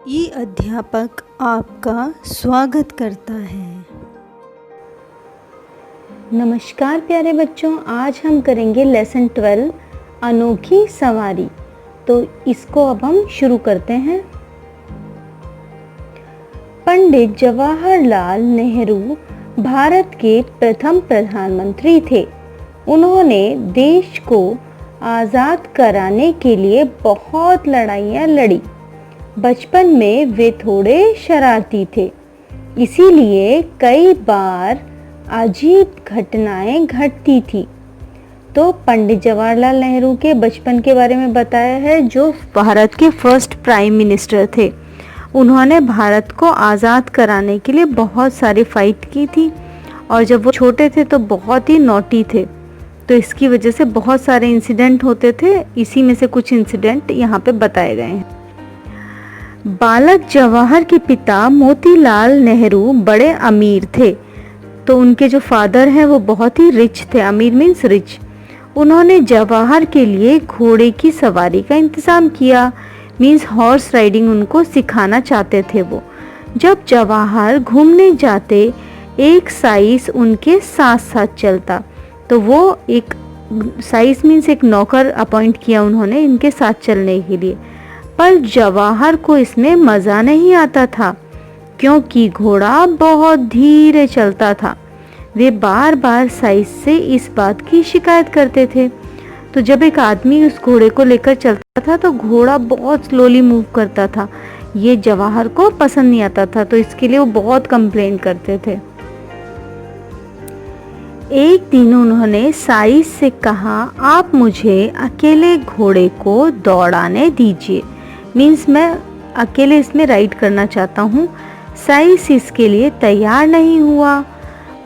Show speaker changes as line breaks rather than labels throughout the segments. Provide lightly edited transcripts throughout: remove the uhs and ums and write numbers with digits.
ई अध्यापक आपका स्वागत करता है।
नमस्कार प्यारे बच्चों, आज हम करेंगे लेसन 12 अनोखी सवारी। तो इसको अब हम शुरू करते हैं। पंडित जवाहरलाल नेहरू भारत के प्रथम प्रधानमंत्री थे। उन्होंने देश को आज़ाद कराने के लिए बहुत लड़ाइयाँ लड़ी। बचपन में वे थोड़े शरारती थे, इसीलिए कई बार अजीब घटनाएं घटती थी। तो पंडित जवाहरलाल नेहरू के बचपन के बारे में बताया है, जो भारत के फर्स्ट प्राइम मिनिस्टर थे। उन्होंने भारत को आज़ाद कराने के लिए बहुत सारी फाइट की थी, और जब वो छोटे थे तो बहुत ही नॉटी थे, तो इसकी वजह से बहुत सारे इंसिडेंट होते थे। इसी में से कुछ इंसिडेंट यहाँ पे बताए गए हैं। बालक जवाहर के पिता मोतीलाल नेहरू बड़े अमीर थे, तो उनके जो फादर हैं वो बहुत ही रिच थे। अमीर मीन्स रिच। उन्होंने जवाहर के लिए घोड़े की सवारी का इंतज़ाम किया, मीन्स हॉर्स राइडिंग उनको सिखाना चाहते थे वो। जब जवाहर घूमने जाते, एक साइस उनके साथ साथ चलता, तो वो एक साइस मीन्स एक नौकर अपॉइंट किया उन्होंने इनके साथ चलने के लिए। पर जवाहर को इसमें मज़ा नहीं आता था, क्योंकि घोड़ा बहुत धीरे चलता था। वे बार बार साइस से इस बात की शिकायत करते थे। तो जब एक आदमी उस घोड़े को लेकर चलता था तो घोड़ा बहुत स्लोली मूव करता था। ये जवाहर को पसंद नहीं आता था, तो इसके लिए वो बहुत कंप्लेन करते थे। एक दिन उन्होंने साइस से कहा, आप मुझे अकेले घोड़े को दौड़ाने दीजिए, मीन्स मैं अकेले इसमें राइड करना चाहता हूँ। साइस इसके लिए तैयार नहीं हुआ।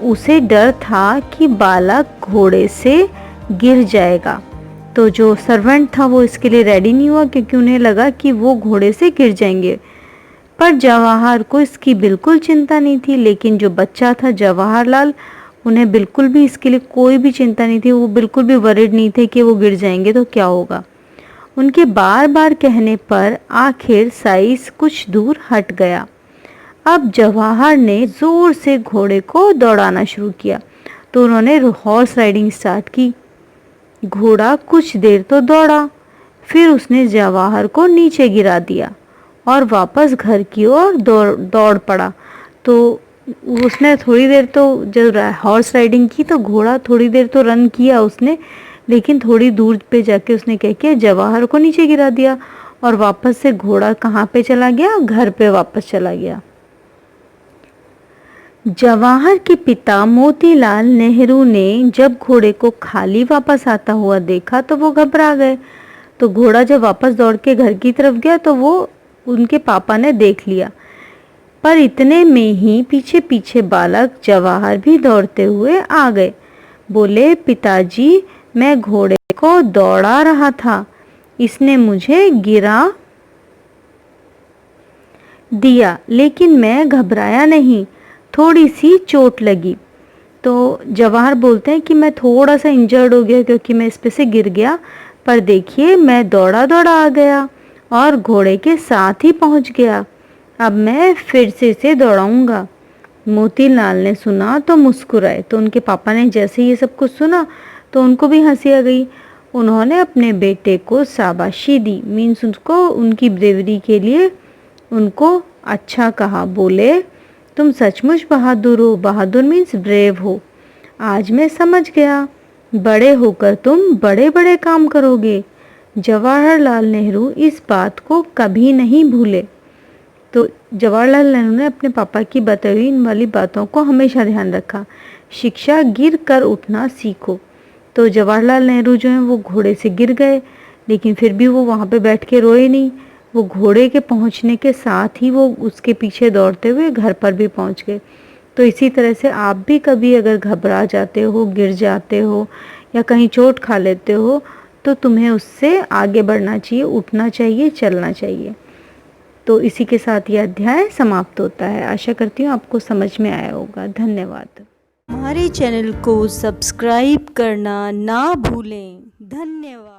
उसे डर था कि बालक घोड़े से गिर जाएगा, तो जो सर्वेंट था वो इसके लिए रेडी नहीं हुआ, क्योंकि उन्हें लगा कि वो घोड़े से गिर जाएंगे। पर जवाहर को इसकी बिल्कुल चिंता नहीं थी। लेकिन जो बच्चा था जवाहरलाल, उन्हें बिल्कुल भी इसके लिए कोई भी चिंता नहीं थी। वो बिल्कुल भी वरिड नहीं थे कि वो गिर जाएंगे तो क्या होगा। उनके बार बार कहने पर आखिर साइस कुछ दूर हट गया। अब जवाहर ने ज़ोर से घोड़े को दौड़ाना शुरू किया, तो उन्होंने हॉर्स राइडिंग स्टार्ट की। घोड़ा कुछ देर तो दौड़ा, फिर उसने जवाहर को नीचे गिरा दिया और वापस घर की ओर दौड़ पड़ा। तो उसने थोड़ी देर तो जब हॉर्स राइडिंग की तो घोड़ा थोड़ी देर तो रन किया उसने, लेकिन थोड़ी दूर पे जाके उसने क्या किया, जवाहर को नीचे गिरा दिया, और वापस से घोड़ा कहाँ पे चला गया, घर पे वापस चला गया। जवाहर के पिता मोतीलाल नेहरू ने जब घोड़े को खाली वापस आता हुआ देखा तो वो घबरा गए। तो घोड़ा जब वापस दौड़ के घर की तरफ गया तो वो उनके पापा ने देख लिया। पर इतने में ही पीछे पीछे बालक जवाहर भी दौड़ते हुए आ गए। बोले, पिताजी, मैं घोड़े को दौड़ा रहा था, इसने मुझे गिरा दिया, लेकिन मैं घबराया नहीं, थोड़ी सी चोट लगी। तो जवाहर बोलते हैं कि मैं थोड़ा सा इंजर्ड हो गया क्योंकि मैं इस पे से गिर गया, पर देखिए मैं दौड़ा दौड़ा आ गया और घोड़े के साथ ही पहुंच गया। अब मैं फिर से इसे दौड़ाऊंगा। मोतीलाल ने सुना तो मुस्कुराए। तो उनके पापा ने जैसे ये सब कुछ सुना तो उनको भी हंसी आ गई। उन्होंने अपने बेटे को शाबाशी दी, मीन्स उसको उनकी ब्रेवरी के लिए उनको अच्छा कहा। बोले, तुम सचमुच बहादुर हो। बहादुर मीन्स ब्रेव हो। आज मैं समझ गया, बड़े होकर तुम बड़े बड़े काम करोगे। जवाहरलाल नेहरू इस बात को कभी नहीं भूले। तो जवाहरलाल नेहरू ने अपने पापा की बताई हुई इन वाली बातों को हमेशा ध्यान रखा। शिक्षा गिर कर उठना सीखो। तो जवाहरलाल नेहरू जो हैं वो घोड़े से गिर गए, लेकिन फिर भी वो वहाँ पे बैठ के रोए नहीं। वो घोड़े के पहुँचने के साथ ही वो उसके पीछे दौड़ते हुए घर पर भी पहुँच गए। तो इसी तरह से आप भी कभी अगर घबरा जाते हो, गिर जाते हो या कहीं चोट खा लेते हो, तो तुम्हें उससे आगे बढ़ना चाहिए, उठना चाहिए, चलना चाहिए। तो इसी के साथ यह अध्याय समाप्त होता है। आशा करती हूँ आपको समझ में आया होगा। धन्यवाद।
हमारे चैनल को सब्सक्राइब करना ना भूलें। धन्यवाद।